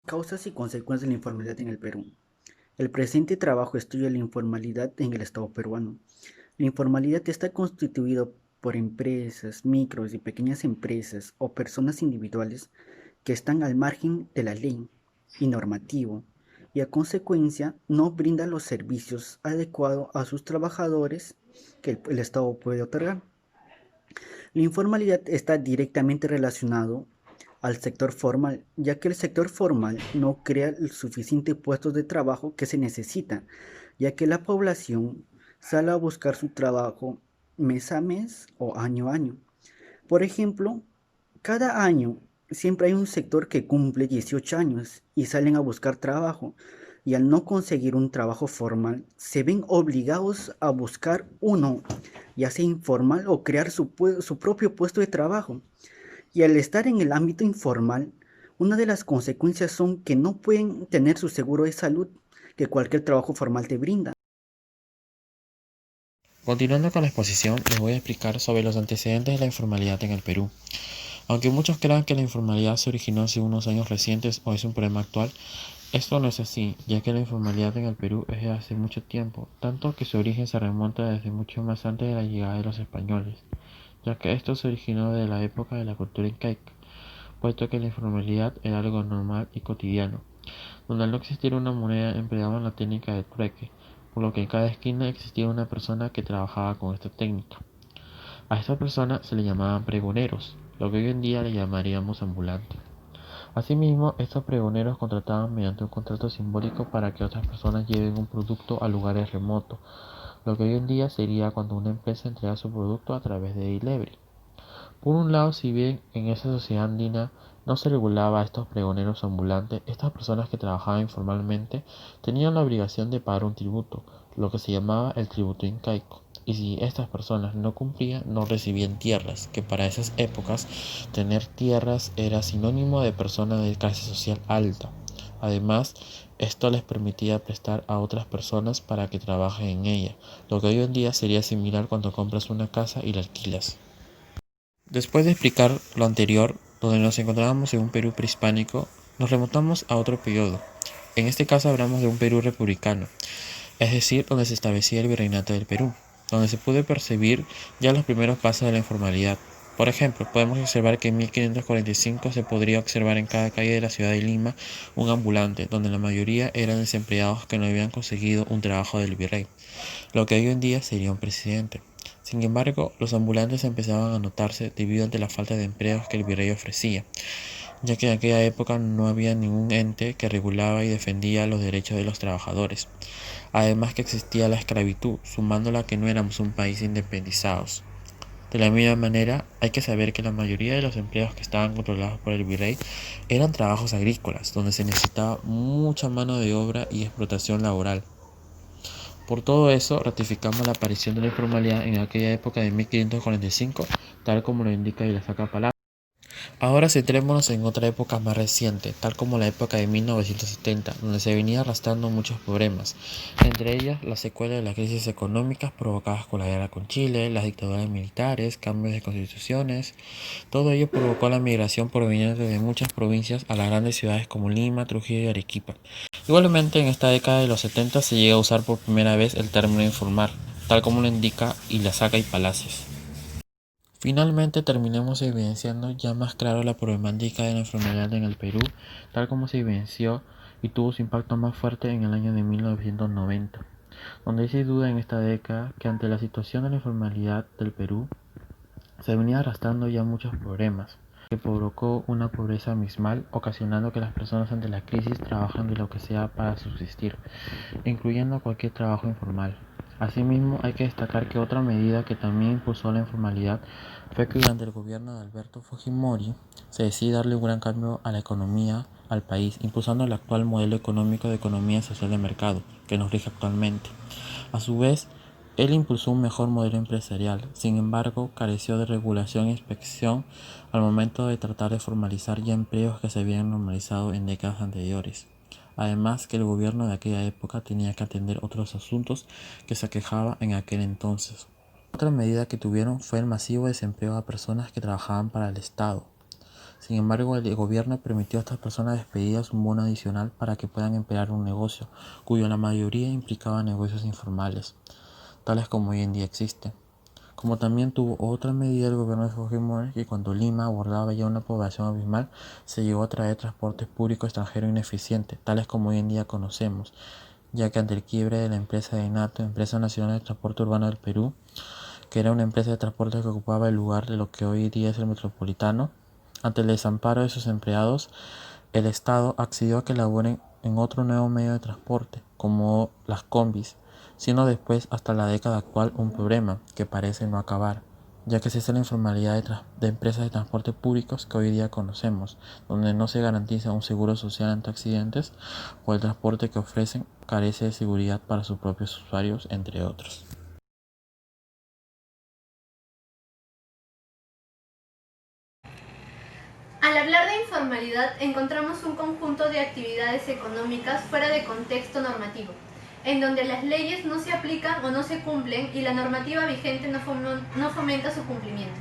Causas y consecuencias de la informalidad en el Perú. El presente trabajo estudia la informalidad en el Estado peruano. La informalidad está constituida por empresas, micros y pequeñas empresas o personas individuales que están al margen de la ley y normativo y a consecuencia no brindan los servicios adecuados a sus trabajadores que el Estado puede otorgar. La informalidad está directamente relacionado al sector formal, ya que el sector formal no crea el suficiente puestos de trabajo que se necesita, ya que la población sale a buscar su trabajo mes a mes o año a año. Por ejemplo, cada año siempre hay un sector que cumple 18 años y salen a buscar trabajo y al no conseguir un trabajo formal se ven obligados a buscar uno, ya sea informal o crear su propio puesto de trabajo. Y al estar en el ámbito informal, una de las consecuencias son que no pueden tener su seguro de salud que cualquier trabajo formal te brinda. Continuando con la exposición, les voy a explicar sobre los antecedentes de la informalidad en el Perú. Aunque muchos crean que la informalidad se originó hace unos años recientes o es un problema actual, esto no es así, ya que la informalidad en el Perú es de hace mucho tiempo, tanto que su origen se remonta desde mucho más antes de la llegada de los españoles, ya que esto se originó de la época de la cultura incaica, puesto que la informalidad era algo normal y cotidiano, donde al no existir una moneda empleaban la técnica de trueque, por lo que en cada esquina existía una persona que trabajaba con esta técnica. A estas personas se le llamaban pregoneros, lo que hoy en día le llamaríamos ambulantes. Asimismo, estos pregoneros contrataban mediante un contrato simbólico para que otras personas lleven un producto a lugares remotos, lo que hoy en día sería cuando una empresa entrega su producto a través de delivery. Por un lado, si bien en esa sociedad andina no se regulaba a estos pregoneros ambulantes, estas personas que trabajaban informalmente tenían la obligación de pagar un tributo, lo que se llamaba el tributo incaico. Y si estas personas no cumplían, no recibían tierras, que para esas épocas tener tierras era sinónimo de persona de clase social alta. Además, esto les permitía prestar a otras personas para que trabajen en ella, lo que hoy en día sería similar cuando compras una casa y la alquilas. Después de explicar lo anterior, donde nos encontrábamos en un Perú prehispánico, nos remontamos a otro periodo. En este caso hablamos de un Perú republicano, es decir, donde se establecía el virreinato del Perú, donde se puede percibir ya los primeros pasos de la informalidad. Por ejemplo, podemos observar que en 1545 se podría observar en cada calle de la ciudad de Lima un ambulante, donde la mayoría eran desempleados que no habían conseguido un trabajo del virrey, lo que hoy en día sería un presidente. Sin embargo, los ambulantes empezaban a notarse debido a la falta de empleos que el virrey ofrecía, ya que en aquella época no había ningún ente que regulaba y defendía los derechos de los trabajadores. Además que existía la esclavitud, sumándola que no éramos un país independizados. De la misma manera, hay que saber que la mayoría de los empleos que estaban controlados por el virrey eran trabajos agrícolas, donde se necesitaba mucha mano de obra y explotación laboral. Por todo eso, ratificamos la aparición de la informalidad en aquella época de 1545, tal como lo indica la saca palabra. Ahora centrémonos en otra época más reciente, tal como la época de 1970, donde se venía arrastrando muchos problemas, entre ellas las secuelas de las crisis económicas provocadas por la guerra con Chile, las dictaduras militares, cambios de constituciones. Todo ello provocó la migración proveniente de muchas provincias a las grandes ciudades como Lima, Trujillo y Arequipa. Igualmente, en esta década de los 70 se llega a usar por primera vez el término informal, tal como lo indica Ilasaca y Palacios. Finalmente terminemos evidenciando ya más claro la problemática de la enfermedad en el Perú, tal como se evidenció y tuvo su impacto más fuerte en el año de 1990, donde se duda en esta década que ante la situación de la informalidad del Perú se venía arrastrando ya muchos problemas, que provocó una pobreza abismal, ocasionando que las personas ante la crisis trabajan de lo que sea para subsistir, incluyendo cualquier trabajo informal. Asimismo, hay que destacar que otra medida que también impulsó la informalidad fue que durante el gobierno de Alberto Fujimori se decidió darle un gran cambio a la economía al país, impulsando el actual modelo económico de economía social de mercado que nos rige actualmente. A su vez, él impulsó un mejor modelo empresarial, sin embargo, careció de regulación e inspección al momento de tratar de formalizar ya empleos que se habían normalizado en décadas anteriores. Además que el gobierno de aquella época tenía que atender otros asuntos que se aquejaba en aquel entonces. Otra medida que tuvieron fue el masivo desempleo a personas que trabajaban para el Estado. Sin embargo, el gobierno permitió a estas personas despedidas un bono adicional para que puedan emplear un negocio, cuyo la mayoría implicaba negocios informales, tales como hoy en día existen. Como también tuvo otra medida el gobierno de Fujimori, que cuando Lima abordaba ya una población abismal, se llegó a traer transportes públicos extranjeros ineficientes, tales como hoy en día conocemos, ya que ante el quiebre de la empresa de INATO, Empresa Nacional de Transporte Urbano del Perú, que era una empresa de transporte que ocupaba el lugar de lo que hoy día es el Metropolitano, ante el desamparo de sus empleados, el Estado accedió a que laboren en otro nuevo medio de transporte, como las combis, siendo después hasta la década actual un problema que parece no acabar, ya que existe la informalidad de empresas de transporte públicos que hoy día conocemos, donde no se garantiza un seguro social ante accidentes o el transporte que ofrecen carece de seguridad para sus propios usuarios, entre otros. Al hablar de informalidad, encontramos un conjunto de actividades económicas fuera de contexto normativo, en donde las leyes no se aplican o no se cumplen y la normativa vigente no fomenta su cumplimiento.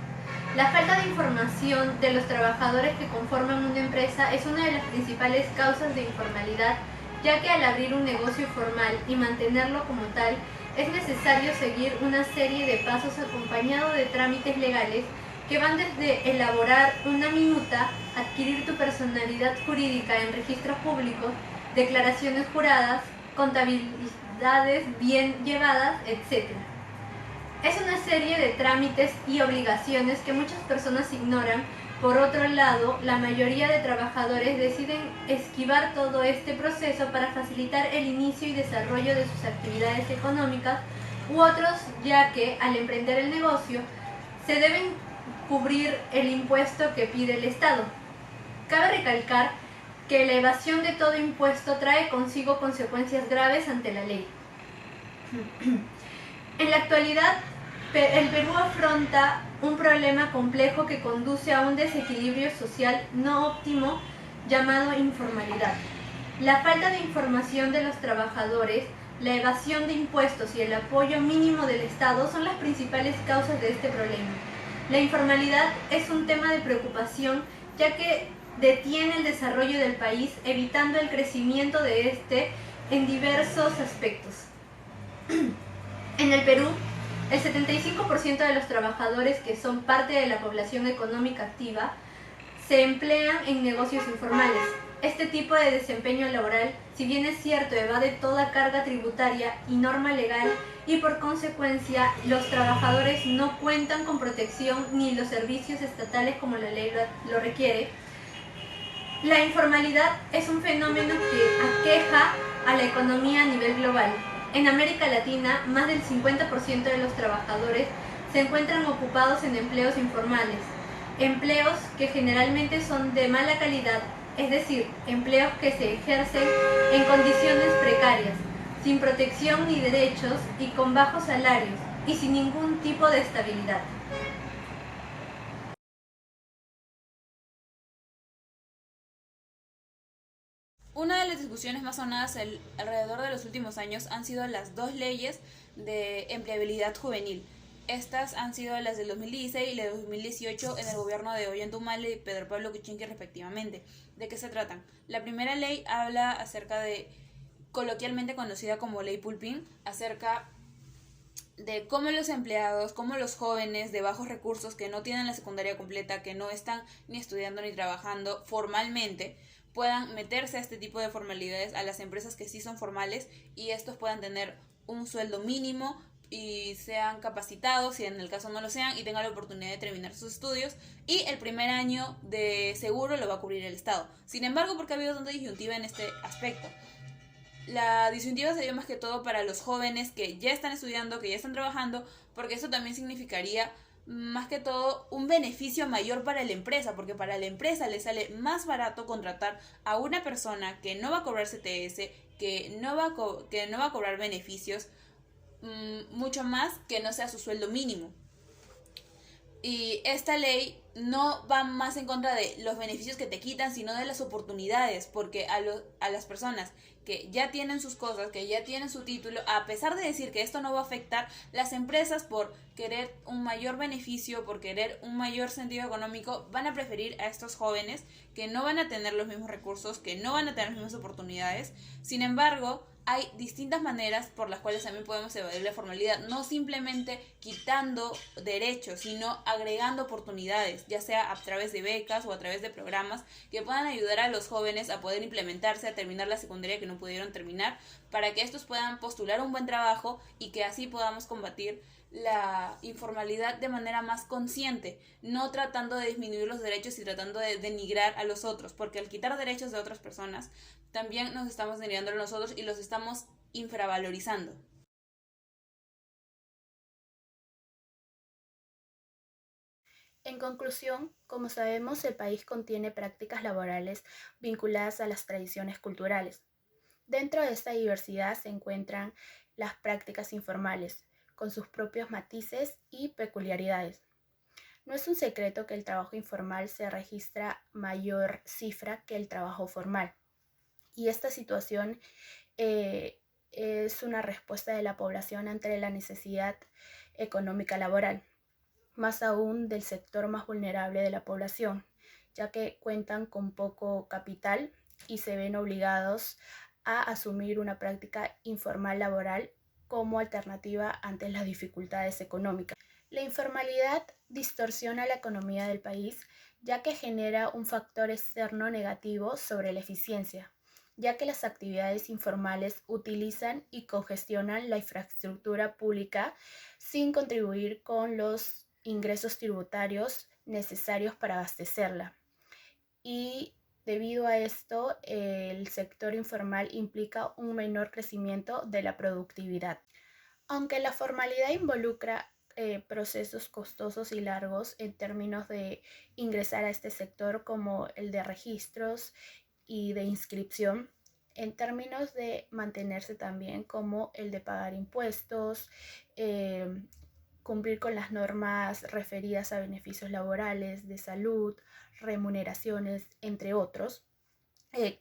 La falta de información de los trabajadores que conforman una empresa es una de las principales causas de informalidad, ya que al abrir un negocio formal y mantenerlo como tal, es necesario seguir una serie de pasos acompañados de trámites legales que van desde elaborar una minuta, adquirir tu personalidad jurídica en registros públicos, declaraciones juradas, contabilidades bien llevadas, etc. Es una serie de trámites y obligaciones que muchas personas ignoran. Por otro lado, la mayoría de trabajadores deciden esquivar todo este proceso para facilitar el inicio y desarrollo de sus actividades económicas, u otros, ya que al emprender el negocio se deben cubrir el impuesto que pide el Estado. Cabe recalcar que la evasión de todo impuesto trae consigo consecuencias graves ante la ley. En la actualidad, el Perú afronta un problema complejo que conduce a un desequilibrio social no óptimo llamado informalidad. La falta de información de los trabajadores, la evasión de impuestos y el apoyo mínimo del Estado son las principales causas de este problema. La informalidad es un tema de preocupación, ya que detiene el desarrollo del país, evitando el crecimiento de este en diversos aspectos. En el Perú, el 75% de los trabajadores que son parte de la población económica activa se emplean en negocios informales. Este tipo de desempeño laboral, si bien es cierto, evade toda carga tributaria y norma legal, y por consecuencia los trabajadores no cuentan con protección ni los servicios estatales como la ley lo requiere. La informalidad es un fenómeno que aqueja a la economía a nivel global. En América Latina, más del 50% de los trabajadores se encuentran ocupados en empleos informales, empleos que generalmente son de mala calidad, es decir, empleos que se ejercen en condiciones precarias, sin protección ni derechos y con bajos salarios y sin ningún tipo de estabilidad. Una de las discusiones más sonadas alrededor de los últimos años han sido las dos leyes de empleabilidad juvenil. Estas han sido las del 2016 y la de 2018 en el gobierno de Ollanta y Pedro Pablo Kuczynski respectivamente. ¿De qué se tratan? La primera ley habla acerca de, coloquialmente conocida como ley Pulpín, acerca de cómo los empleados, cómo los jóvenes de bajos recursos que no tienen la secundaria completa, que no están ni estudiando ni trabajando formalmente, puedan meterse a este tipo de formalidades a las empresas que sí son formales y estos puedan tener un sueldo mínimo y sean capacitados, si en el caso no lo sean, y tengan la oportunidad de terminar sus estudios, y el primer año de seguro lo va a cubrir el Estado. Sin embargo, ¿por qué ha habido tanta disyuntiva en este aspecto? La disyuntiva se dio más que todo para los jóvenes que ya están estudiando, que ya están trabajando, porque eso también significaría más que todo un beneficio mayor para la empresa, porque para la empresa le sale más barato contratar a una persona que no va a cobrar CTS, que no va a cobrar beneficios, mucho más que no sea su sueldo mínimo. Y esta ley no va más en contra de los beneficios que te quitan, sino de las oportunidades, porque a las personas que ya tienen sus cosas, que ya tienen su título, a pesar de decir que esto no va a afectar, las empresas por querer un mayor beneficio, por querer un mayor sentido económico, van a preferir a estos jóvenes que no van a tener los mismos recursos, que no van a tener las mismas oportunidades. Sin embargo, hay distintas maneras por las cuales también podemos evadir la formalidad, no simplemente quitando derechos, sino agregando oportunidades, ya sea a través de becas o a través de programas que puedan ayudar a los jóvenes a poder implementarse, a terminar la secundaria que no pudieron terminar, para que estos puedan postular un buen trabajo y que así podamos combatir la informalidad de manera más consciente, no tratando de disminuir los derechos y tratando de denigrar a los otros, porque al quitar derechos de otras personas, también nos estamos denigrando a nosotros y los estamos infravalorizando. En conclusión, como sabemos, el país contiene prácticas laborales vinculadas a las tradiciones culturales. Dentro de esta diversidad se encuentran las prácticas informales, con sus propios matices y peculiaridades. No es un secreto que el trabajo informal se registra mayor cifra que el trabajo formal. Y esta situación es una respuesta de la población ante la necesidad económica laboral, más aún del sector más vulnerable de la población, ya que cuentan con poco capital y se ven obligados a asumir una práctica informal laboral como alternativa ante las dificultades económicas. La informalidad distorsiona la economía del país, ya que genera un factor externo negativo sobre la eficiencia, ya que las actividades informales utilizan y congestionan la infraestructura pública sin contribuir con los ingresos tributarios necesarios para abastecerla. Y debido a esto, el sector informal implica un menor crecimiento de la productividad. Aunque la formalidad involucra procesos costosos y largos en términos de ingresar a este sector, como el de registros y de inscripción, en términos de mantenerse también, como el de pagar impuestos, cumplir con las normas referidas a beneficios laborales, de salud, remuneraciones, entre otros,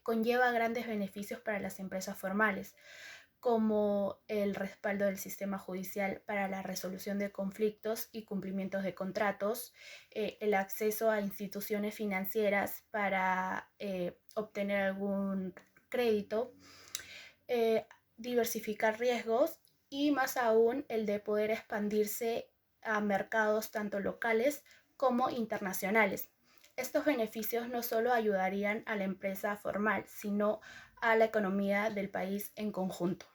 conlleva grandes beneficios para las empresas formales, como el respaldo del sistema judicial para la resolución de conflictos y cumplimientos de contratos, el acceso a instituciones financieras para obtener algún crédito, diversificar riesgos y más aún el de poder expandirse a mercados tanto locales como internacionales. Estos beneficios no solo ayudarían a la empresa formal, sino a la economía del país en conjunto.